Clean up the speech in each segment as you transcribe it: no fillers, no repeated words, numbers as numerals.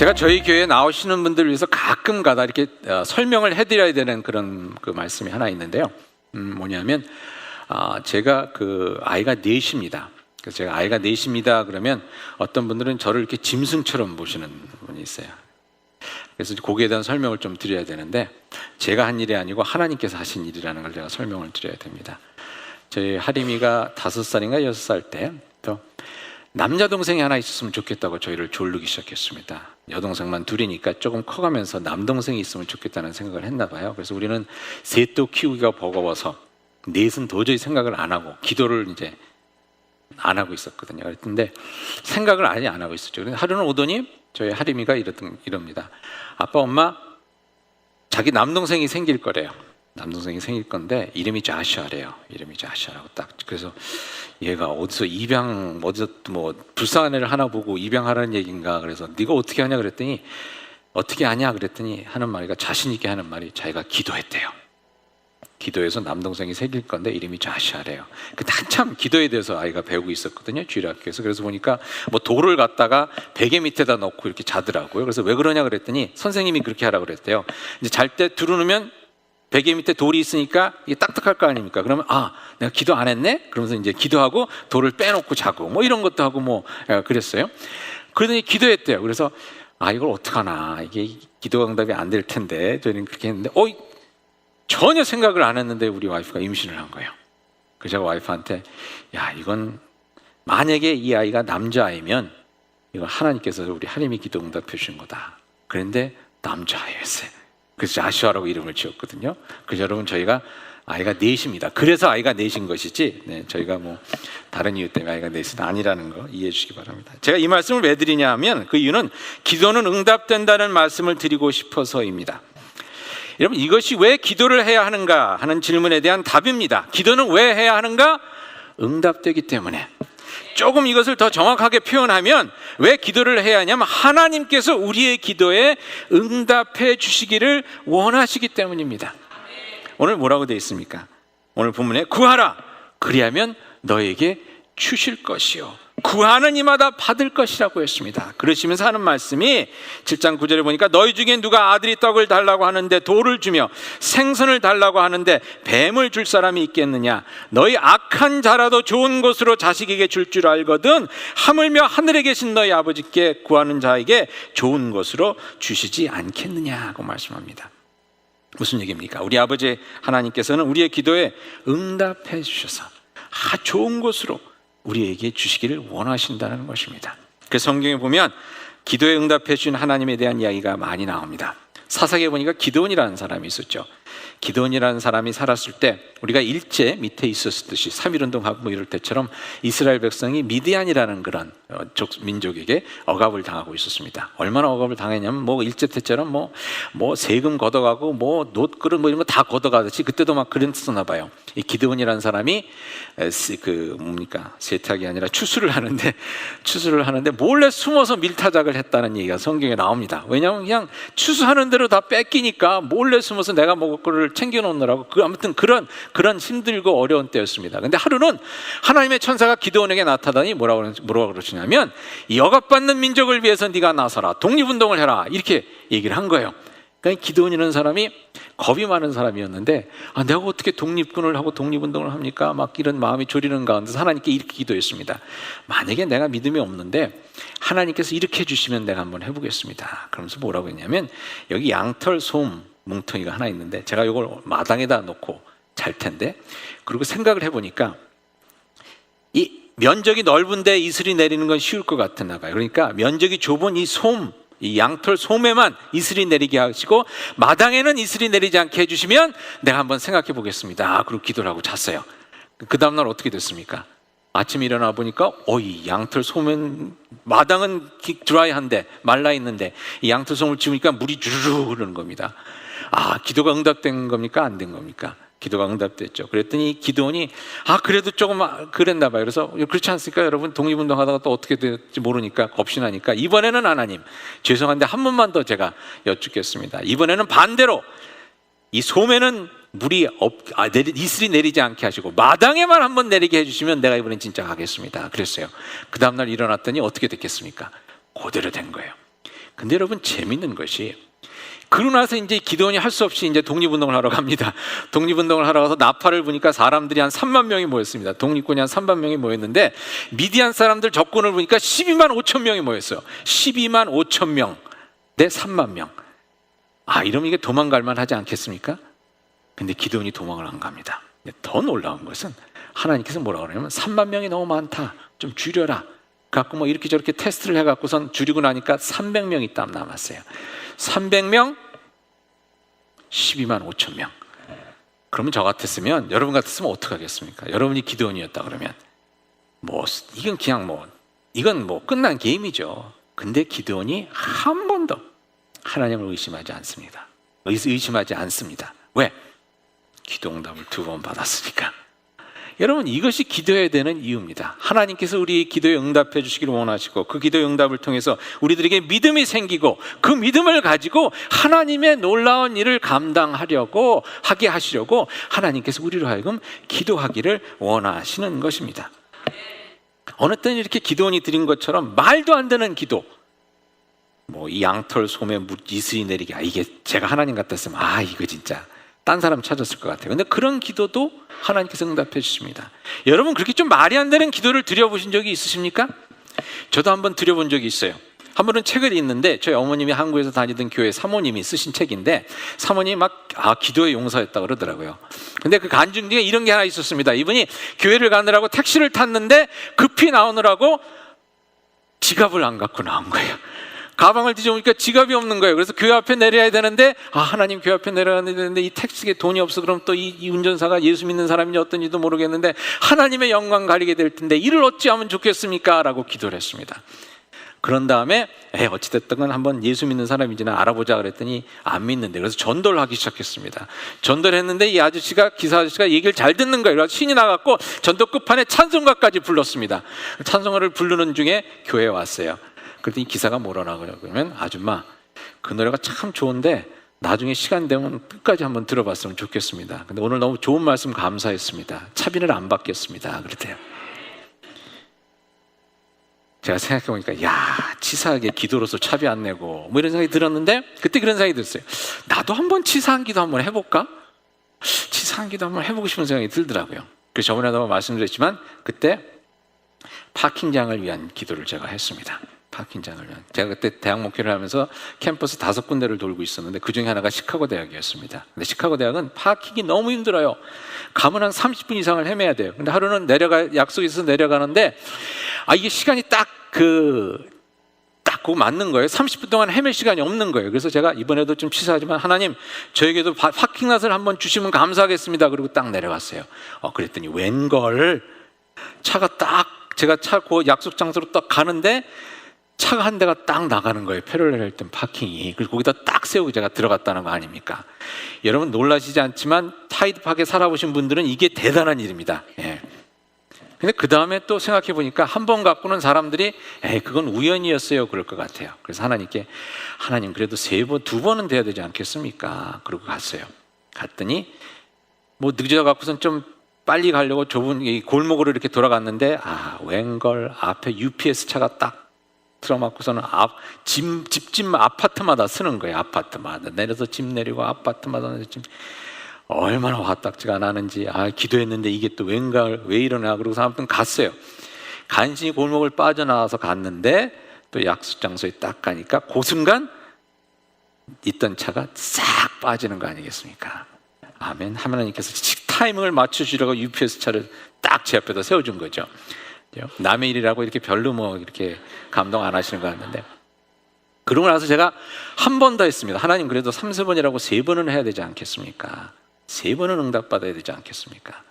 제가 저희 교회에 나오시는 분들을 위해서 가끔 가다 이렇게 설명을 해드려야 되는 그런 그 말씀이 하나 있는데요. 뭐냐면 제가 그 아이가 넷입니다. 그래서 제가 아이가 넷입니다 그러면 어떤 분들은 저를 이렇게 짐승처럼 보시는 분이 있어요. 그래서 거기에 대한 설명을 좀 드려야 되는데, 제가 한 일이 아니고 하나님께서 하신 일이라는 걸 제가 설명을 드려야 됩니다. 저희 하림이가 5살인가 6살 때 남자 동생이 하나 있었으면 좋겠다고 저희를 졸르기 시작했습니다. 여동생만 둘이니까 조금 커가면서 남동생이 있으면 좋겠다는 생각을 했나 봐요. 그래서 우리는 셋도 키우기가 버거워서 넷은 도저히 생각을 안 하고 기도를 이제 안 하고 있었거든요. 그랬는데 생각을 아예 안 하고 있었죠. 그래서 하루는 오더니 저희 하림이가 이럽니다. 아빠, 엄마, 자기 남동생이 생길 거래요. 남동생이 생길 건데 이름이 자시아래요. 이름이 자시아라고 딱. 그래서 얘가 어디서 뭐 불쌍한 애를 하나 보고 입양하라는 얘기인가. 그래서 네가 어떻게 하냐 그랬더니, 어떻게 하냐 그랬더니 하는 말이가, 자신 있게 하는 말이, 자기가 기도했대요. 기도해서 남동생이 생길 건데 이름이 자시아래요. 근데 한참 기도에 대해서 아이가 배우고 있었거든요, 주일학교에서. 그래서 보니까 뭐 돌을 갖다가 베개 밑에다 넣고 이렇게 자더라고요. 그래서 왜 그러냐 그랬더니 선생님이 그렇게 하라고 그랬대요. 이제 잘 때 두루누면 베개 밑에 돌이 있으니까 이게 딱딱할 거 아닙니까? 그러면 내가 기도 안 했네? 그러면서 이제 기도하고 돌을 빼놓고 자고 뭐 이런 것도 하고 뭐 그랬어요. 그러더니 기도했대요. 그래서 이걸 어떡하나, 이게 기도 응답이 안 될 텐데 저는 그렇게 했는데 전혀 생각을 안 했는데 우리 와이프가 임신을 한 거예요. 그래서 제가 와이프한테, 이건 만약에 이 아이가 남자아이면 이건 하나님께서 우리 하림이 기도 응답해 주신 거다. 그런데 남자아이였어요. 그래서 자시아라고 이름을 지었거든요. 그래서 여러분, 저희가 아이가 넷입니다. 그래서 아이가 넷인 것이지, 저희가 뭐 다른 이유 때문에 아이가 넷은 아니라는 거 이해해 주시기 바랍니다. 제가 이 말씀을 왜 드리냐 하면, 그 이유는 기도는 응답된다는 말씀을 드리고 싶어서입니다. 여러분, 이것이 왜 기도를 해야 하는가 하는 질문에 대한 답입니다. 기도는 왜 해야 하는가? 응답되기 때문에. 조금 이것을 더 정확하게 표현하면, 왜 기도를 해야 하냐면 하나님께서 우리의 기도에 응답해 주시기를 원하시기 때문입니다. 오늘 뭐라고 되어 있습니까? 오늘 본문에 구하라, 그리하면 너에게 주실 것이요, 구하는 이마다 받을 것이라고 했습니다. 그러시면서 하는 말씀이 7장 9절에 보니까, 너희 중에 누가 아들이 떡을 달라고 하는데 돌을 주며 생선을 달라고 하는데 뱀을 줄 사람이 있겠느냐? 너희 악한 자라도 좋은 것으로 자식에게 줄 줄 알거든 하물며 하늘에 계신 너희 아버지께 구하는 자에게 좋은 것으로 주시지 않겠느냐고 말씀합니다. 무슨 얘기입니까? 우리 아버지 하나님께서는 우리의 기도에 응답해 주셔서 좋은 것으로 우리에게 주시기를 원하신다는 것입니다. 그래서 성경에 보면 기도에 응답해 주신 하나님에 대한 이야기가 많이 나옵니다. 사사기에 보니까 기드온이라는 사람이 있었죠. 기드온이라는 사람이 살았을 때 우리가 일제 밑에 있었듯이 3.1운동하고 뭐 이럴 때처럼 이스라엘 백성이 미디안이라는 그런 민족에게 억압을 당하고 있었습니다. 얼마나 억압을 당했냐면 뭐 일제 때처럼 뭐 세금 걷어가고 뭐 놋그릇 뭐 이런 거 다 걷어가듯이 그때도 막 그랬었나 봐요. 이 기드온이라는 사람이 세탁이 아니라 추수를 하는데 몰래 숨어서 밀타작을 했다는 얘기가 성경에 나옵니다. 왜냐하면 그냥 추수하는 대로 다 뺏기니까 몰래 숨어서 내가 먹을 거를 챙겨놓느라고, 아무튼 그런 힘들고 어려운 때였습니다. 근데 하루는 하나님의 천사가 기드온에게 나타나니 뭐라고 그러시냐면, 이 억압받는 민족을 위해서 네가 나서라, 독립운동을 해라, 이렇게 얘기를 한 거예요. 그러니까 기드온이라는 사람이 겁이 많은 사람이었는데, 내가 어떻게 독립군을 하고 독립운동을 합니까? 막 이런 마음이 졸이는 가운데서 하나님께 이렇게 기도했습니다. 만약에 내가 믿음이 없는데 하나님께서 이렇게 해주시면 내가 한번 해보겠습니다. 그러면서 뭐라고 했냐면, 여기 양털 솜 뭉텅이가 하나 있는데 제가 이걸 마당에다 놓고 잘 텐데, 그리고 생각을 해보니까 이 면적이 넓은데 이슬이 내리는 건 쉬울 것 같았나 봐요. 그러니까 면적이 좁은 이 양털 솜에만 이슬이 내리게 하시고 마당에는 이슬이 내리지 않게 해주시면 내가 한번 생각해 보겠습니다. 그리고 기도를 하고 잤어요. 그 다음날 어떻게 됐습니까? 아침에 일어나 보니까 이 양털 솜은, 마당은 드라이한데 말라있는데 이 양털 솜을 집으니까 물이 주르르 흐르는 겁니다. 기도가 응답된 겁니까? 안 된 겁니까? 기도가 응답됐죠. 그랬더니 기드온이 그래도 조금 그랬나 봐요. 그래서 그렇지 않습니까? 여러분, 독립운동 하다가 또 어떻게 될지 모르니까 겁신하니까, 이번에는 하나님, 죄송한데 한 번만 더 제가 여쭙겠습니다. 이번에는 반대로 이 솜에는 이슬이 내리지 않게 하시고 마당에만 한번 내리게 해주시면 내가 이번엔 진짜 가겠습니다. 그랬어요. 그 다음날 일어났더니 어떻게 됐겠습니까? 그대로 된 거예요. 근데 여러분 재밌는 것이 그러고 나서 이제 기도원이 할 수 없이 이제 독립운동을 하러 갑니다. 독립운동을 하러 가서 나팔을 부니까 사람들이 한 3만 명이 모였습니다. 독립군이 한 3만 명이 모였는데 미디안 사람들 적군을 보니까 12만 5천 명이 모였어요. 12만 5천 명 대 3만 명. 이러면 이게 도망갈 만하지 않겠습니까? 근데 기도원이 도망을 안 갑니다. 더 놀라운 것은 하나님께서 뭐라고 그러냐면 3만 명이 너무 많다. 좀 줄여라. 갖고 뭐 이렇게 저렇게 테스트를 해갖고선 줄이고 나니까 300명이 딱 남았어요. 300명, 12만 5천 명. 그러면 저 같았으면, 여러분 같았으면 어떻게 하겠습니까? 여러분이 기도원이었다 그러면 이건 끝난 게임이죠. 근데 기도원이 한 번도 하나님을 의심하지 않습니다. 의심하지 않습니다. 왜? 기도 응답을 2번 받았으니까. 여러분, 이것이 기도해야 되는 이유입니다. 하나님께서 우리 기도에 응답해 주시기를 원하시고 그 기도의 응답을 통해서 우리들에게 믿음이 생기고 그 믿음을 가지고 하나님의 놀라운 일을 감당하려고 하게 하시려고 하나님께서 우리로 하여금 기도하기를 원하시는 것입니다. 어느 때는 이렇게 기도원이 드린 것처럼 말도 안 되는 기도, 이 양털 솜에 이슬이 내리게, 이게 제가 하나님 같았으면 이거 진짜 딴 사람 찾았을 것 같아요. 근데 그런 기도도 하나님께서 응답해 주십니다. 여러분, 그렇게 좀 말이 안 되는 기도를 드려보신 적이 있으십니까? 저도 한번 드려본 적이 있어요. 한 번은 책을 읽는데 저희 어머님이 한국에서 다니던 교회 사모님이 쓰신 책인데 사모님이 막 기도의 용사였다고 그러더라고요. 근데 그 간증 중에 이런 게 하나 있었습니다. 이분이 교회를 가느라고 택시를 탔는데 급히 나오느라고 지갑을 안 갖고 나온 거예요. 가방을 뒤져보니까 지갑이 없는 거예요. 그래서 교회 앞에 내려야 되는데 하나님 교회 앞에 내려야 되는데 이 택시에 돈이 없어. 그럼 또 이 운전사가 예수 믿는 사람인지 어떤지도 모르겠는데 하나님의 영광 가리게 될 텐데 이를 어찌하면 좋겠습니까? 라고 기도를 했습니다. 그런 다음에 어찌됐든 한번 예수 믿는 사람인지는 알아보자 그랬더니 안 믿는데, 그래서 전도를 하기 시작했습니다. 전도를 했는데 이 기사 아저씨가 얘기를 잘 듣는 거예요. 그래서 신이 나갔고 전도 끝판에 찬송가까지 불렀습니다. 찬송가를 부르는 중에 교회에 왔어요. 그랬더니 기사가 뭐라고 그러면, 아줌마 그 노래가 참 좋은데 나중에 시간 되면 끝까지 한번 들어봤으면 좋겠습니다. 근데 오늘 너무 좋은 말씀 감사했습니다. 차비를 안 받겠습니다. 그랬대요. 제가 생각해보니까 치사하게 기도로서 차비 안 내고 이런 생각이 들었는데, 그때 그런 생각이 들었어요. 나도 한번 치사한 기도 한번 해볼까? 치사한 기도 한번 해보고 싶은 생각이 들더라고요. 그래서 저번에도 한번 말씀드렸지만 그때 파킹장을 위한 기도를 제가 했습니다. 파킹장을 위한. 제가 그때 대학 목회를 하면서 캠퍼스 5군데를 돌고 있었는데 그 중에 하나가 시카고 대학이었습니다. 근데 시카고 대학은 파킹이 너무 힘들어요. 가면 한 30분 이상을 헤매야 돼요. 근데 하루는 약속이 있어서 내려가는데 이게 시간이 딱 그거 맞는 거예요. 30분 동안 헤맬 시간이 없는 거예요. 그래서 제가 이번에도 좀 치사하지만 하나님 저에게도 파킹랏을 한번 주시면 감사하겠습니다. 그리고 딱 내려갔어요. 그랬더니 웬걸 차가 딱, 제가 그 약속 장소로 딱 가는데 차가 한 대가 딱 나가는 거예요. 패럴렐 했던 파킹이. 그래서 거기다 딱 세우고 제가 들어갔다는 거 아닙니까? 여러분 놀라시지 않지만 타이드팍에 살아보신 분들은 이게 대단한 일입니다. 근데 그 다음에 또 생각해 보니까 한 번 갖고는 사람들이 그건 우연이었어요 그럴 것 같아요. 그래서 하나님께, 하나님 그래도 2번은 돼야 되지 않겠습니까? 그러고 갔어요. 갔더니 늦어 갖고선 좀 빨리 가려고 좁은 이 골목으로 이렇게 돌아갔는데 웬걸 앞에 UPS 차가 딱 들어맞고서는 집집 아파트마다 쓰는 거예요. 아파트마다 내려서 집 내리고 아파트마다 집. 얼마나 화딱지가 나는지. 기도했는데 이게 또 웬걸 왜 이러나. 그러고서 아무튼 갔어요. 간신히 골목을 빠져나와서 갔는데 또 약속 장소에 딱 가니까 그 순간 있던 차가 싹 빠지는 거 아니겠습니까? 아멘. 하나님께서 타이밍을 맞추시려고 UPS 차를 딱 제 앞에다 세워준 거죠. 남의 일이라고 이렇게 별로 이렇게 감동 안 하시는 것 같는데, 그러고 나서 제가 한 번 더 했습니다. 하나님 그래도 3번이라고 3번은 해야 되지 않겠습니까? 3번은 응답받아야 되지 않겠습니까?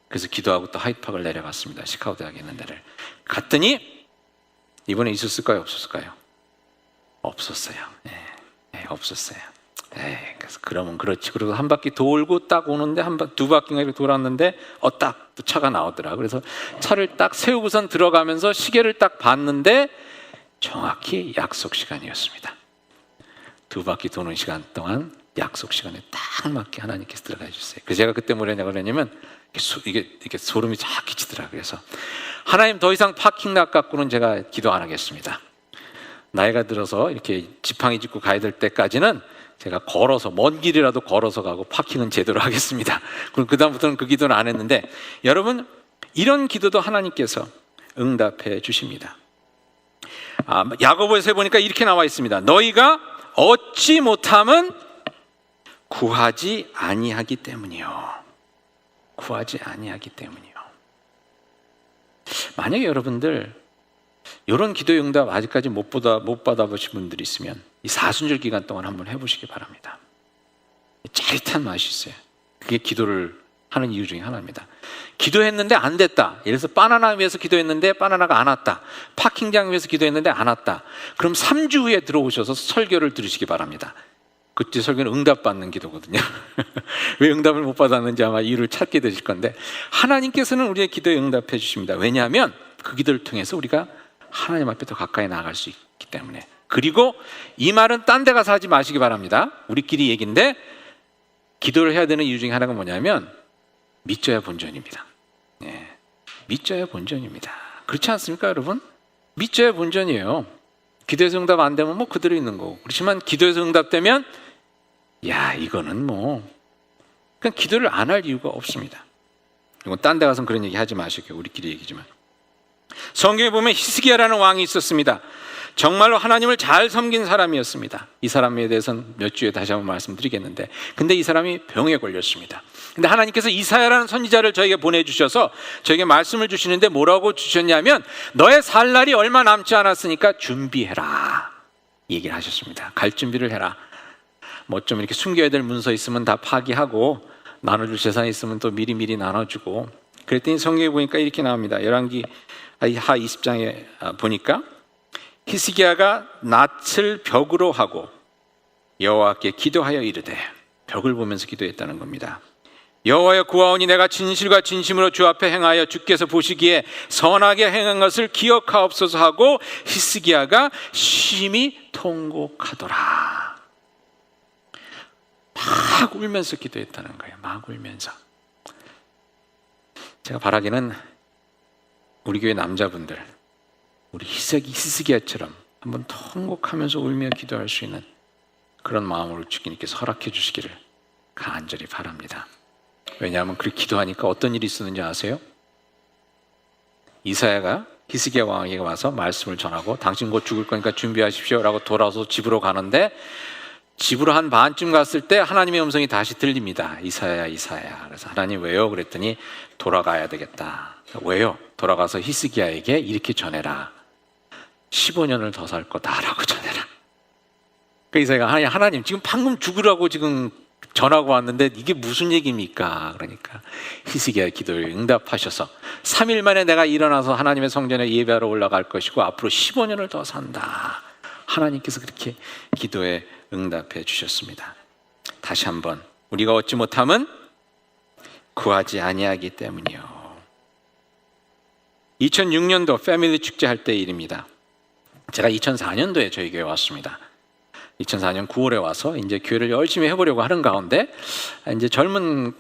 그래서 기도하고 또 하이드팍을 내려갔습니다. 시카고 대학에 있는 데를 갔더니 이번에 있었을까요? 없었을까요? 없었어요. 없었어요. 그래서 그러면 그렇지. 그리고 한 바퀴 돌고 딱 오는데 두 바퀴가 이렇게 돌았는데 딱 또 차가 나오더라. 그래서 차를 딱 세우고선 들어가면서 시계를 딱 봤는데 정확히 약속 시간이었습니다. 2바퀴 도는 시간 동안 약속 시간에 딱 맞게 하나님께서 들어가 주세요. 그래서 제가 그때 뭐라냐고 그러냐면 이게 소름이 쫙 끼치더라. 그래서 하나님 더 이상 파킹락 갖고는 제가 기도 안 하겠습니다. 나이가 들어서 이렇게 지팡이 짚고 가야 될 때까지는 제가 걸어서, 먼 길이라도 걸어서 가고 파킹은 제대로 하겠습니다. 그럼 그다음부터는 그 기도는 안 했는데, 여러분, 이런 기도도 하나님께서 응답해 주십니다. 야고보에서 보니까 이렇게 나와 있습니다. 너희가 얻지 못함은 구하지 아니하기 때문이요. 구하지 아니하기 때문이요. 만약에 여러분들 이런 기도 응답 아직까지 못 받아보신 분들이 있으면 이 사순절 기간 동안 한번 해보시기 바랍니다. 짜릿한 맛이 있어요. 그게 기도를 하는 이유 중에 하나입니다. 기도했는데 안 됐다. 예를 들어서 바나나 위해서 기도했는데 바나나가 안 왔다. 파킹장 위해서 기도했는데 안 왔다. 그럼 3주 후에 들어오셔서 설교를 들으시기 바랍니다. 그때 설교는 응답받는 기도거든요. 왜 응답을 못 받았는지 아마 이유를 찾게 되실 건데, 하나님께서는 우리의 기도에 응답해 주십니다. 왜냐하면 그 기도를 통해서 우리가 하나님 앞에 더 가까이 나아갈 수 있기 때문에. 그리고 이 말은 딴 데 가서 하지 마시기 바랍니다. 우리끼리 얘기인데, 기도를 해야 되는 이유 중에 하나가 뭐냐면 믿져야 본전입니다. 믿져야 본전입니다. 그렇지 않습니까, 여러분? 믿져야 본전이에요. 기도에서 응답 안 되면 뭐 그대로 있는 거고, 그렇지만 기도에서 응답되면 이거는 뭐 그냥 기도를 안 할 이유가 없습니다. 이건 딴 데 가서는 그런 얘기 하지 마시고요. 우리끼리 얘기지만, 성경에 보면 히스기야라는 왕이 있었습니다. 정말로 하나님을 잘 섬긴 사람이었습니다. 이 사람에 대해서는 몇 주에 다시 한번 말씀드리겠는데, 근데 이 사람이 병에 걸렸습니다. 근데 하나님께서 이사야라는 선지자를 저에게 보내주셔서 저에게 말씀을 주시는데 뭐라고 주셨냐면, 너의 살 날이 얼마 남지 않았으니까 준비해라, 얘기를 하셨습니다. 갈 준비를 해라. 뭐 좀 이렇게 숨겨야 될 문서 있으면 다 파기하고, 나눠줄 재산이 있으면 또 미리미리 나눠주고. 그랬더니 성경에 보니까 이렇게 나옵니다. 열왕기 하 20장에 보니까 히스기야가 낯을 벽으로 하고 여호와께 기도하여 이르되, 벽을 보면서 기도했다는 겁니다. 여호와여, 구하오니 내가 진실과 진심으로 주 앞에 행하여 주께서 보시기에 선하게 행한 것을 기억하옵소서 하고 히스기야가 심히 통곡하더라. 막 울면서 기도했다는 거예요. 막 울면서. 제가 바라기는 우리 교회 남자분들, 우리 히스기야처럼 한번 통곡하면서 울며 기도할 수 있는 그런 마음으로 주님께서 허락해 주시기를 간절히 바랍니다. 왜냐하면 그렇게 기도하니까 어떤 일이 있었는지 아세요? 이사야가 히스기야 왕에게 와서 말씀을 전하고, 당신 곧 죽을 거니까 준비하십시오 라고 돌아와서 집으로 가는데, 집으로 한 반쯤 갔을 때 하나님의 음성이 다시 들립니다. 이사야, 이사야. 그래서 하나님 왜요? 그랬더니 돌아가야 되겠다. 왜요? 돌아가서 히스기야에게 이렇게 전해라. 15년을 더 살 거다라고 전해라. 그 이사야가, 하나님 지금 방금 죽으라고 지금 전하고 왔는데 이게 무슨 얘기입니까? 그러니까 히스기야의 기도를 응답하셔서 3일 만에 내가 일어나서 하나님의 성전에 예배하러 올라갈 것이고 앞으로 15년을 더 산다. 하나님께서 그렇게 기도에 응답해 주셨습니다. 다시 한번, 우리가 얻지 못함은 구하지 아니하기 때문이요. 2006년도 패밀리 축제 할 때 일입니다. 제가 2004년도에 저희 교회 왔습니다. 2004년 9월에 와서 이제 교회를 열심히 해보려고 하는 가운데, 이제 젊은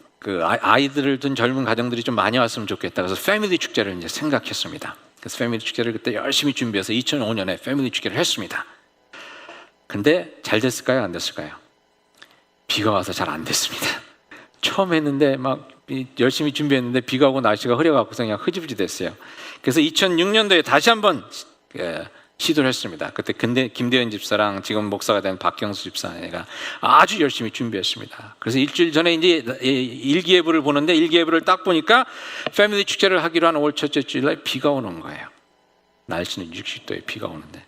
아이들을 둔 젊은 가정들이 좀 많이 왔으면 좋겠다. 그래서 패밀리 축제를 이제 생각했습니다. 그래서 패밀리 축제를 그때 열심히 준비해서 2005년에 패밀리 축제를 했습니다. 근데 잘 됐을까요? 안 됐을까요? 비가 와서 잘 안 됐습니다. 처음 했는데 막 열심히 준비했는데 비가 오고 날씨가 흐려갖고 그냥 흐지부지 됐어요. 그래서 2006년도에 다시 한번 시도를 했습니다. 그때 김대현 집사랑 지금 목사가 된 박경수 집사가 아주 열심히 준비했습니다. 그래서 일주일 전에 이제 일기예보를 보는데, 일기예보를 딱 보니까 패밀리 축제를 하기로 한 올 첫째 주일날 비가 오는 거예요. 날씨는 60도에 비가 오는데.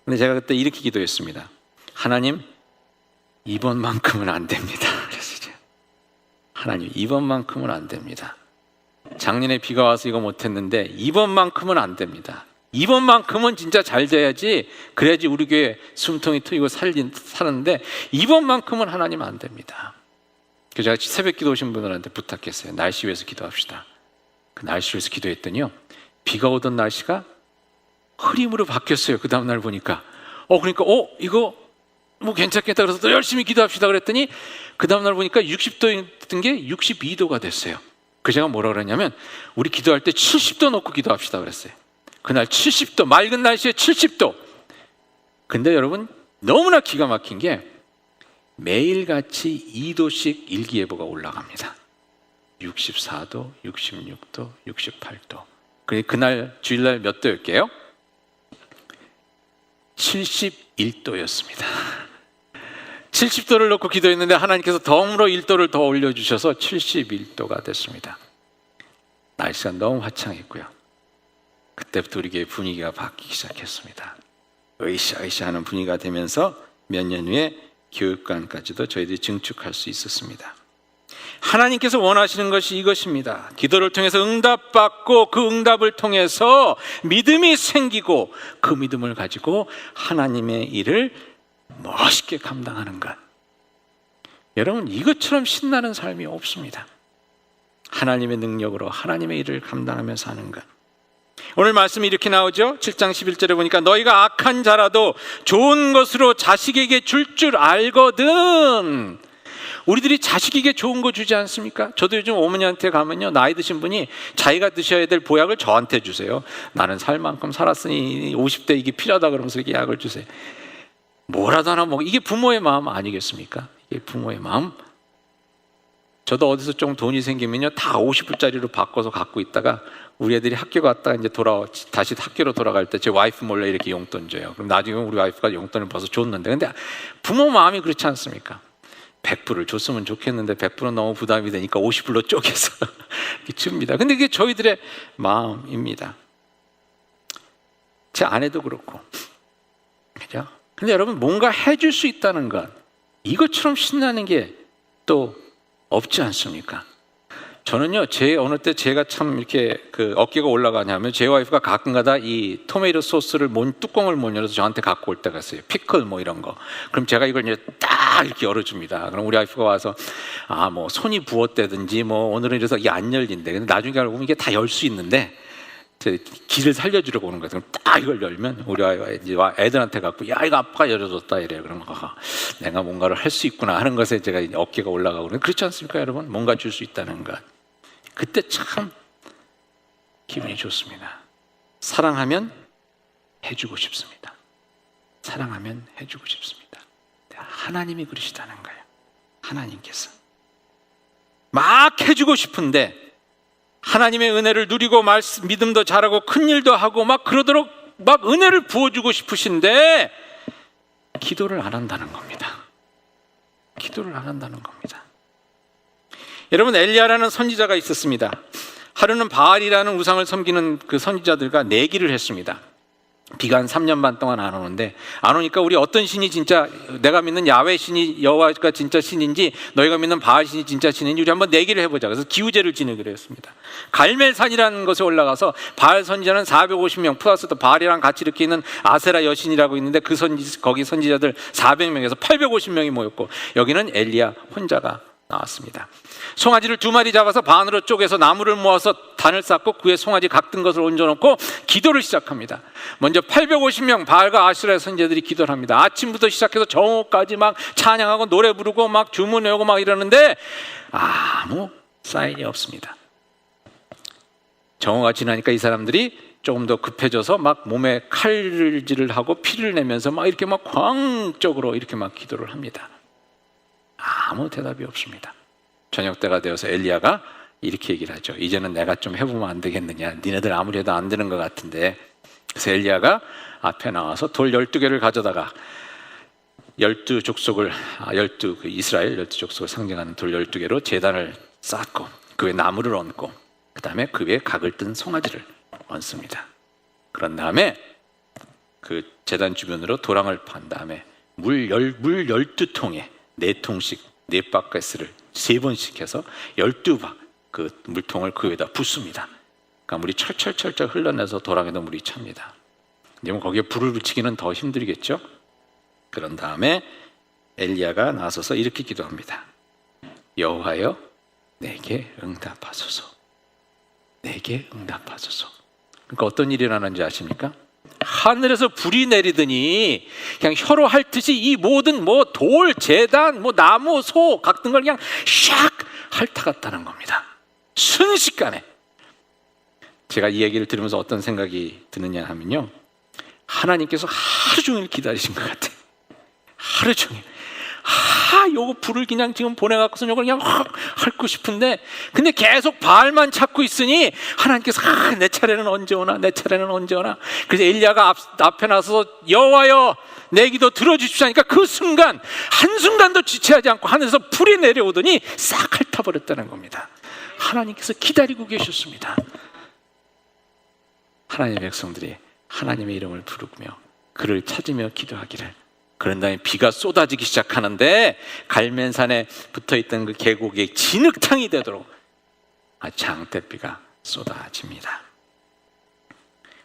근데 제가 그때 이렇게 기도했습니다. 하나님, 이번만큼은 안 됩니다. 그래서 이제 하나님, 이번만큼은 안 됩니다. 작년에 비가 와서 이거 못했는데 이번만큼은 안 됩니다. 이번만큼은 진짜 잘 돼야지, 그래야지 우리 교회 숨통이 트이고 사는데 이번만큼은 하나님 안 됩니다. 그래서 제가 새벽 기도 오신 분들한테 부탁했어요. 날씨 위해서 기도합시다. 그 날씨 위해서 기도했더니요, 비가 오던 날씨가 흐림으로 바뀌었어요. 그 다음날 보니까 그러니까 이거 뭐 괜찮겠다 그래서 또 열심히 기도합시다 그랬더니 그 다음날 보니까 60도였던 게 62도가 됐어요. 그래서 제가 뭐라 그랬냐면, 우리 기도할 때 70도 놓고 기도합시다 그랬어요. 그날 70도, 맑은 날씨에 70도. 근데 여러분 너무나 기가 막힌 게 매일같이 2도씩 일기예보가 올라갑니다. 64도, 66도, 68도. 그날 주일날 몇 도였게요? 71도였습니다. 70도를 놓고 기도했는데 하나님께서 덤으로 1도를 더 올려주셔서 71도가 됐습니다. 날씨가 너무 화창했고요. 그때부터 우리 교회 분위기가 바뀌기 시작했습니다. 으쌰으쌰 하는 분위기가 되면서 몇 년 후에 교육관까지도 저희들이 증축할 수 있었습니다. 하나님께서 원하시는 것이 이것입니다. 기도를 통해서 응답받고 그 응답을 통해서 믿음이 생기고 그 믿음을 가지고 하나님의 일을 멋있게 감당하는 것. 여러분 이것처럼 신나는 삶이 없습니다. 하나님의 능력으로 하나님의 일을 감당하면서 하는 것. 오늘 말씀이 이렇게 나오죠. 7장 11절에 보니까 너희가 악한 자라도 좋은 것으로 자식에게 줄 알거든. 우리들이 자식에게 좋은 거 주지 않습니까? 저도 요즘 어머니한테 가면요, 나이 드신 분이 자기가 드셔야 될 보약을 저한테 주세요. 나는 살 만큼 살았으니 50대 이게 필요하다 그러면서 이렇게 약을 주세요. 뭐라도 하나 먹어. 이게 부모의 마음 아니겠습니까? 이게 부모의 마음. 저도 어디서 좀 돈이 생기면요 다 50불짜리로 바꿔서 갖고 있다가 우리 애들이 학교 갔다가 이제 다시 학교로 돌아갈 때 제 와이프 몰래 이렇게 용돈 줘요. 그럼 나중에 우리 와이프가 용돈을 벌써 줬는데, 근데 부모 마음이 그렇지 않습니까? 100불을 줬으면 좋겠는데 100불은 너무 부담이 되니까 50불로 쪼개서 이렇게 줍니다. 근데 그게 저희들의 마음입니다. 제 아내도 그렇고, 그죠? 근데 여러분 뭔가 해줄 수 있다는 것, 이것처럼 신나는 게 또 없지 않습니까? 저는요, 어느 때 제가 참 이렇게 어깨가 올라가냐면 제 와이프가 가끔가다 이 토마토 소스를 뚜껑을 못 열어서 저한테 갖고 올 때가 있어요. 피클 뭐 이런 거. 그럼 제가 이걸 이제 딱 이렇게 열어줍니다. 그럼 우리 와이프가 와서 뭐 손이 부었다든지 뭐 오늘은 이래서 이게 안 열린대. 근데 나중에 알고 보면 이게 다 열 수 있는데 길을 살려주려고 오는 거예요. 그럼 딱 이걸 열면 우리 아이가 이제 애들한테 갖고 야 이거 아빠가 열어줬다 이래요. 그러면 내가 뭔가를 할 수 있구나 하는 것에 제가 이제 어깨가 올라가고 그렇지 않습니까, 여러분? 뭔가 줄 수 있다는 것. 그때 참 기분이 좋습니다. 사랑하면 해주고 싶습니다. 사랑하면 해주고 싶습니다. 하나님이 그러시다는 거예요. 하나님께서 막 해주고 싶은데 하나님의 은혜를 누리고 믿음도 잘하고 큰 일도 하고 막 그러도록 막 은혜를 부어주고 싶으신데 기도를 안 한다는 겁니다. 기도를 안 한다는 겁니다. 여러분, 엘리야라는 선지자가 있었습니다. 하루는 바알이라는 우상을 섬기는 그 선지자들과 내기를 했습니다. 비가 한 3년 반 동안 안 오는데, 안 오니까 우리 어떤 신이 진짜, 내가 믿는 야훼 신이 여호와가 진짜 신인지 너희가 믿는 바알 신이 진짜 신인지 우리 한번 내기를 해보자. 그래서 기우제를 지내기로 했습니다. 갈멜산이라는 곳에 올라가서 바알 선지자는 450명 플러스 또 바알이랑 같이 이렇게 있는 아세라 여신이라고 있는데 거기 선지자들 400명에서 850명이 모였고 여기는 엘리야 혼자가 나왔습니다. 송아지를 2마리 잡아서 반으로 쪼개서 나무를 모아서 단을 쌓고 그에 송아지 각든 것을 얹어놓고 기도를 시작합니다. 먼저 850명 바알과 아세라 선지자들이 기도를 합니다. 아침부터 시작해서 정오까지 막 찬양하고 노래 부르고 막 주문 외우고 막 이러는데 아무 사인이 없습니다. 정오가 지나니까 이 사람들이 조금 더 급해져서 막 몸에 칼질을 하고 피를 내면서 막 이렇게 막 광적으로 이렇게 막 기도를 합니다. 아무 대답이 없습니다. 저녁 때가 되어서 엘리야가 이렇게 얘기를 하죠. 이제는 내가 좀 해보면 안 되겠느냐. 니네들 아무리 해도 안 되는 것 같은데. 그래서 엘리야가 앞에 나와서 돌 12개를 가져다가 12족속을 이스라엘 12족속을 상징하는 돌 12개로 제단을 쌓고 그 위에 나무를 얹고 그 다음에 그 위에 각을 뜬 송아지를 얹습니다. 그런 다음에 그 제단 주변으로 도랑을 판 다음에 물 12통에 4통씩 4바켓을 3번씩 해서 12바 그 물통을 그 위에다 붓습니다. 그러니까 물이 철철철철 흘러내서 도랑에도 물이 찹니다. 그러면 거기에 불을 붙이기는 더 힘들겠죠. 그런 다음에 엘리야가 나서서 이렇게 기도합니다. 여호와여 내게 응답하소서. 내게 응답하소서. 그러니까 어떤 일이 일어나는지 아십니까? 하늘에서 불이 내리더니 그냥 혀로 핥듯이 이 모든 뭐 돌, 제단, 뭐 나무, 소 같은 걸 그냥 샥 핥아갔다는 겁니다. 순식간에. 제가 이 얘기를 들으면서 어떤 생각이 드느냐 하면요, 하나님께서 하루 종일 기다리신 것 같아. 하루 종일. 요거 불을 그냥 지금 보내갖고서 요걸 그냥 확 핥고 싶은데, 근데 계속 바알만 찾고 있으니 하나님께서 내 차례는 언제 오나, 내 차례는 언제 오나. 그래서 엘리야가 앞에 나서서 여호와여 내 기도 들어주십시오 하니까 그 순간 한순간도 지체하지 않고 하늘에서 불이 내려오더니 싹 핥아버렸다는 겁니다. 하나님께서 기다리고 계셨습니다. 하나님의 백성들이 하나님의 이름을 부르며 그를 찾으며 기도하기를. 그런 다음에 비가 쏟아지기 시작하는데 갈멜산에 붙어있던 그 계곡이 진흙탕이 되도록 장대비가 쏟아집니다.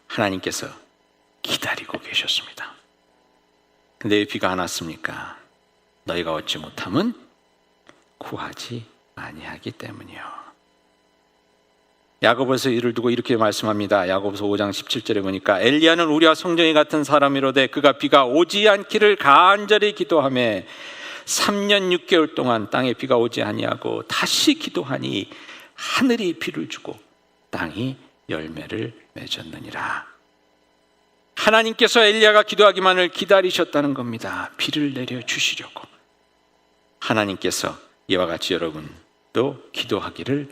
하나님께서 기다리고 계셨습니다. 근데 왜 비가 안 왔습니까? 너희가 얻지 못함은 구하지 아니하기 때문이요. 야고보서 이를 두고 이렇게 말씀합니다. 야고보서 5장 17절에 보니까 엘리야는 우리와 성정이 같은 사람이로되 그가 비가 오지 않기를 간절히 기도하며 3년 6개월 동안 땅에 비가 오지 아니하고 다시 기도하니 하늘이 비를 주고 땅이 열매를 맺었느니라. 하나님께서 엘리야가 기도하기만을 기다리셨다는 겁니다. 비를 내려 주시려고. 하나님께서 이와 같이 여러분도 기도하기를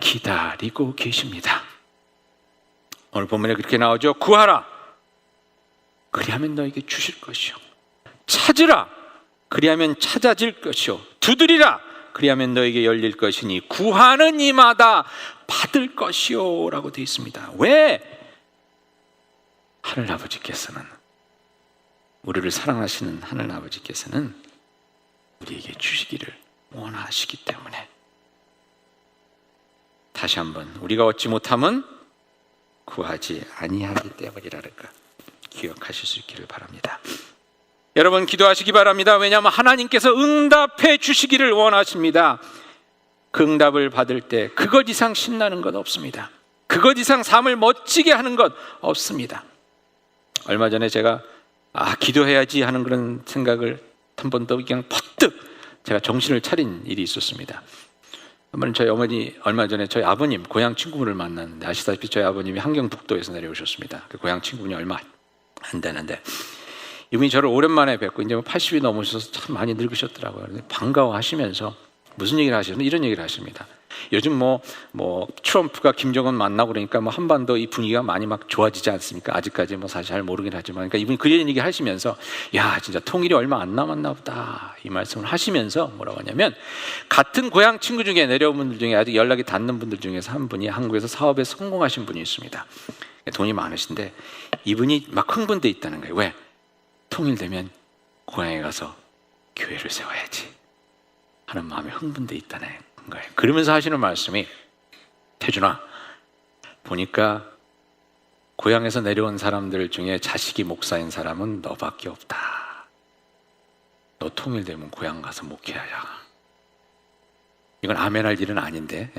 기다리고 계십니다. 오늘 본문에 그렇게 나오죠. 구하라 그리하면 너에게 주실 것이요, 찾으라 그리하면 찾아질 것이요, 두드리라 그리하면 너에게 열릴 것이니 구하는 이마다 받을 것이요 라고 되어 있습니다. 왜? 하늘아버지께서는, 우리를 사랑하시는 하늘아버지께서는 우리에게 주시기를 원하시기 때문에. 다시 한번, 우리가 얻지 못함은 구하지 아니하기 때문이라는 것 기억하실 수 있기를 바랍니다. 여러분 기도하시기 바랍니다. 왜냐하면 하나님께서 응답해 주시기를 원하십니다. 그 응답을 받을 때 그것 이상 신나는 것 없습니다. 그것 이상 삶을 멋지게 하는 것 없습니다. 얼마 전에 제가 기도해야지 하는 그런 생각을 한 번 더 그냥 퍼뜩 제가 정신을 차린 일이 있었습니다. 한번 저희 어머니, 얼마 전에 저희 아버님 고향 친구분을 만났는데, 아시다시피 저희 아버님이 한경북도에서 내려오셨습니다. 그 고향 친구분이 얼마 안 되는데 이분이 저를 오랜만에 뵙고 이제 80이 넘으셔서 참 많이 늙으셨더라고요. 반가워하시면서 무슨 얘기를 하시는데 이런 얘기를 하십니다. 요즘 뭐 트럼프가 김정은 만나고 그러니까 뭐 한반도 이 분위기가 많이 막 좋아지지 않습니까? 아직까지 뭐 사실 잘 모르긴 하지만, 그러니까 이분이 그런 얘기 하시면서 야 진짜 통일이 얼마 안 남았나 보다 이 말씀을 하시면서 뭐라고 하냐면, 같은 고향 친구 중에 내려온 분들 중에 아직 연락이 닿는 분들 중에서 한 분이 한국에서 사업에 성공하신 분이 있습니다. 돈이 많으신데 이분이 막 흥분돼 있다는 거예요. 왜? 통일되면 고향에 가서 교회를 세워야지 하는 마음에 흥분돼 있다는 거예요. 그러면서 하시는 말씀이, 태준아 보니까 고향에서 내려온 사람들 중에 자식이 목사인 사람은 너밖에 없다. 너 통일되면 고향 가서 목회하자. 이건 아멘할 일은 아닌데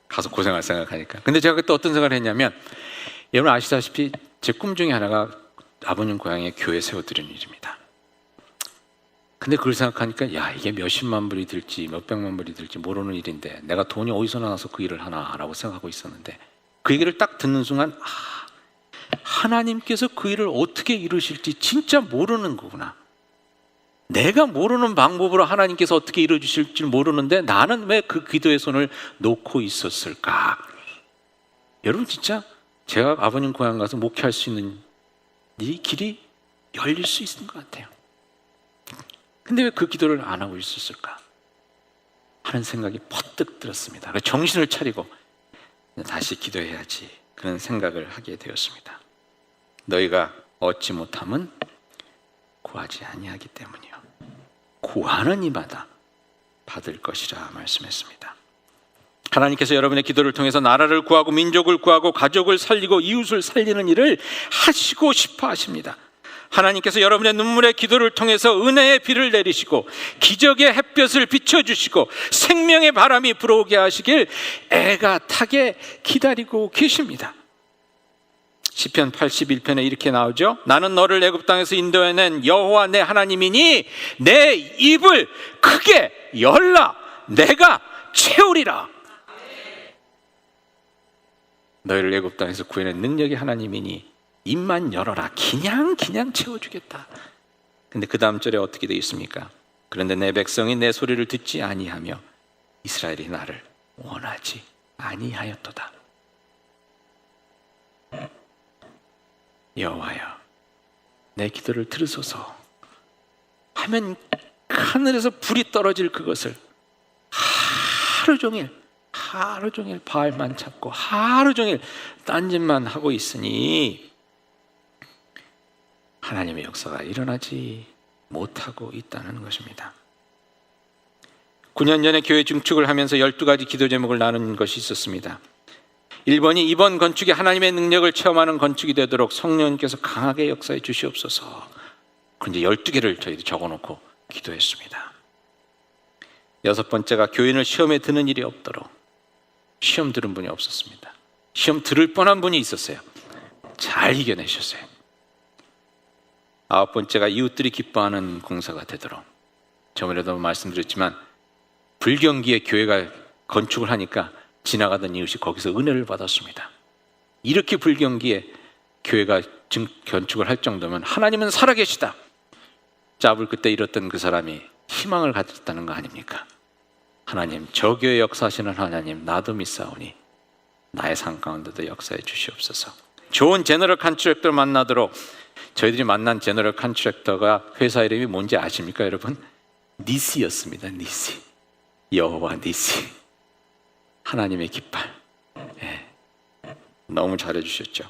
가서 고생할 생각하니까. 근데 제가 그때 어떤 생각을 했냐면, 여러분 아시다시피 제 꿈 중에 하나가 아버님 고향에 교회 세워드리는 일입니다. 근데 그걸 생각하니까 야 이게 몇십만 불이 들지 몇백만 불이 들지 모르는 일인데 내가 돈이 어디서 나와서 그 일을 하나라고 생각하고 있었는데, 그 얘기를 딱 듣는 순간 하나님께서 그 일을 어떻게 이루실지 진짜 모르는 거구나. 내가 모르는 방법으로 하나님께서 어떻게 이루어주실 줄 모르는데 나는 왜 그 기도의 손을 놓고 있었을까? 여러분 진짜 제가 아버님 고향 가서 목회할 수 있는 이 길이 열릴 수 있는 것 같아요. 근데 왜 그 기도를 안 하고 있었을까 하는 생각이 퍼뜩 들었습니다. 정신을 차리고 다시 기도해야지 그런 생각을 하게 되었습니다. 너희가 얻지 못함은 구하지 아니하기 때문이요 구하는 이마다 받을 것이라 말씀했습니다. 하나님께서 여러분의 기도를 통해서 나라를 구하고 민족을 구하고 가족을 살리고 이웃을 살리는 일을 하시고 싶어 하십니다. 하나님께서 여러분의 눈물의 기도를 통해서 은혜의 비를 내리시고 기적의 햇볕을 비춰주시고 생명의 바람이 불어오게 하시길 애가 타게 기다리고 계십니다. 시편 81편에 이렇게 나오죠. 나는 너를 애굽 땅에서 인도해낸 여호와 내 하나님이니 내 입을 크게 열라 내가 채우리라. 너희를 애굽 땅에서 구해낸 능력의 하나님이니 입만 열어라. 그냥 채워주겠다. 근데 그 다음 절에 어떻게 되어 있습니까? 그런데 내 백성이 내 소리를 듣지 아니하며 이스라엘이 나를 원하지 아니하였도다. 여호와여, 내 기도를 들으소서 하면 하늘에서 불이 떨어질 그것을 하루 종일 바알만 찾고 하루 종일 딴짓만 하고 있으니 하나님의 역사가 일어나지 못하고 있다는 것입니다. 9년 전에 교회 증축을 하면서 12가지 기도 제목을 나눈 것이 있었습니다. 1번이 이번 건축이 하나님의 능력을 체험하는 건축이 되도록 성령님께서 강하게 역사해 주시옵소서. 그런데 12개를 저희도 적어놓고 기도했습니다. 6번째가 교인을 시험에 드는 일이 없도록. 시험 들은 분이 없었습니다. 시험 들을 뻔한 분이 있었어요. 잘 이겨내셨어요. 9번째가 이웃들이 기뻐하는 공사가 되도록. 저번에도 말씀드렸지만 불경기에 교회가 건축을 하니까 지나가던 이웃이 거기서 은혜를 받았습니다. 이렇게 불경기에 교회가 건축을 할 정도면 하나님은 살아계시다. 짭을 그때 잃었던 그 사람이 희망을 가졌다는 거 아닙니까? 하나님, 저 교회 역사하시는 하나님, 나도 믿사오니 나의 삶 가운데도 역사해 주시옵소서. 좋은 제너럴 컨트랙터 만나도록. 저희들이 만난 제너럴 컨트랙터가 회사 이름이 뭔지 아십니까 여러분? 니시였습니다. 니시. 여호와 니시. 하나님의 깃발. 너무 잘해주셨죠.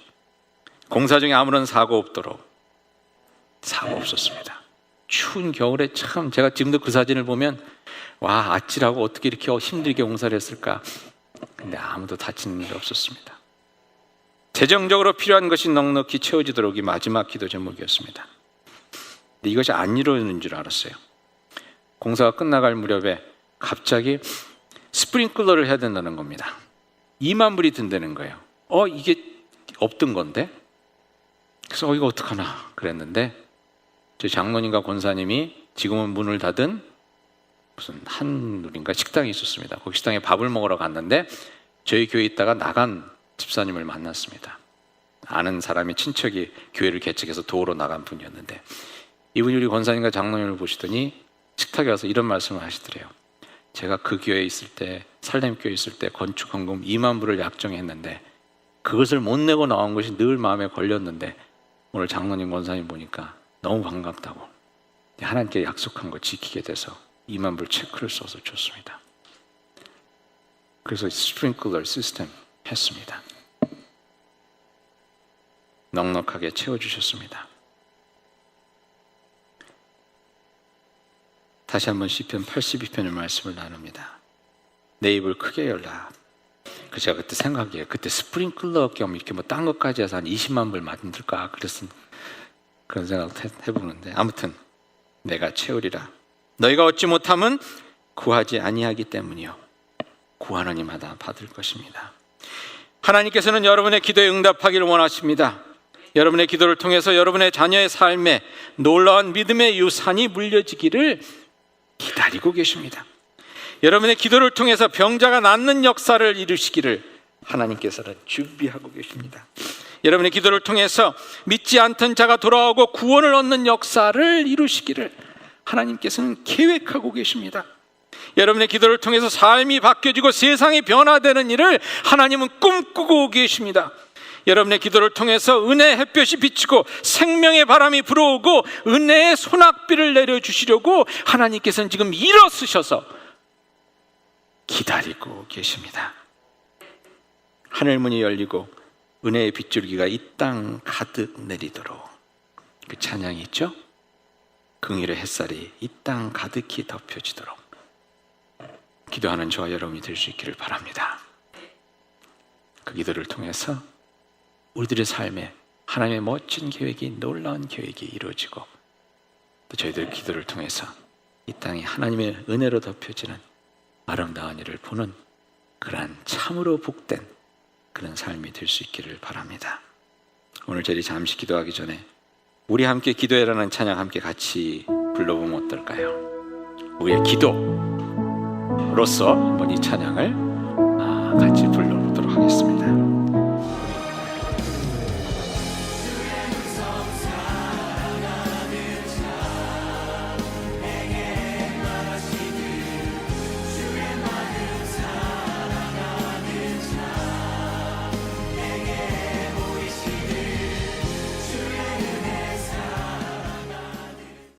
공사 중에 아무런 사고 없도록. 사고 없었습니다. 추운 겨울에 참 제가 지금도 그 사진을 보면 와, 아찔하고 어떻게 이렇게 힘들게 공사를 했을까. 근데 아무도 다치는 일 없었습니다. 재정적으로 필요한 것이 넉넉히 채워지도록 이 마지막 기도 제목이었습니다. 근데 이것이 안 이루어지는 줄 알았어요. 공사가 끝나갈 무렵에 갑자기 스프링클러를 해야 된다는 겁니다. 2만 불이 든다는 거예요. 이게 없던 건데? 그래서 이거 어떡하나 그랬는데 저희 장로님과 권사님이 지금은 문을 닫은 무슨 한누린가 식당이 있었습니다. 거기 식당에 밥을 먹으러 갔는데 저희 교회에 있다가 나간 집사님을 만났습니다. 아는 사람이 친척이 교회를 개척해서 도우러 나간 분이었는데 이분이 우리 권사님과 장로님을 보시더니 식탁에 와서 이런 말씀을 하시더래요. 제가 그 교회에 있을 때, 살렘교회에 있을 때 건축헌금 2만 불을 약정했는데 그것을 못 내고 나온 것이 늘 마음에 걸렸는데 오늘 장로님 권사님 보니까 너무 반갑다고 하나님께 약속한 거 지키게 돼서 2만 불 체크를 써서 줬습니다. 그래서 스프링클러 시스템 했습니다. 넉넉하게 채워주셨습니다. 다시 한번 시편 82편의 말씀을 나눕니다. 내 입을 크게 열라. 제가 그때 생각해요. 그때 스프링클러 겸 이렇게 딴 것까지 해서 한 20만 불 만들까 그런 생각을 해보는데 아무튼 내가 채우리라. 너희가 얻지 못함은 구하지 아니하기 때문이요 구하는 이마다 받을 것입니다. 하나님께서는 여러분의 기도에 응답하기를 원하십니다. 여러분의 기도를 통해서 여러분의 자녀의 삶에 놀라운 믿음의 유산이 물려지기를 기다리고 계십니다. 여러분의 기도를 통해서 병자가 낫는 역사를 이루시기를 하나님께서는 준비하고 계십니다. 여러분의 기도를 통해서 믿지 않던 자가 돌아오고 구원을 얻는 역사를 이루시기를 하나님께서는 계획하고 계십니다. 여러분의 기도를 통해서 삶이 바뀌어지고 세상이 변화되는 일을 하나님은 꿈꾸고 계십니다. 여러분의 기도를 통해서 은혜의 햇볕이 비치고 생명의 바람이 불어오고 은혜의 소낙비를 내려주시려고 하나님께서는 지금 일어서셔서 기다리고 계십니다. 하늘문이 열리고 은혜의 빗줄기가 이 땅 가득 내리도록 그 찬양이 있죠? 긍휼의 햇살이 이 땅 가득히 덮여지도록 기도하는 저와 여러분이 될 수 있기를 바랍니다. 그 기도를 통해서 우리들의 삶에 하나님의 멋진 계획이 놀라운 계획이 이루어지고 또 저희들 기도를 통해서 이 땅이 하나님의 은혜로 덮여지는 아름다운 일을 보는 그러한 참으로 복된 그런 삶이 될 수 있기를 바랍니다. 오늘 저희 잠시 기도하기 전에 우리 함께 기도해라는 찬양 함께 같이 불러보면 어떨까요? 우리의 기도로서 한번 이 찬양을 같이 불러보도록 하겠습니다.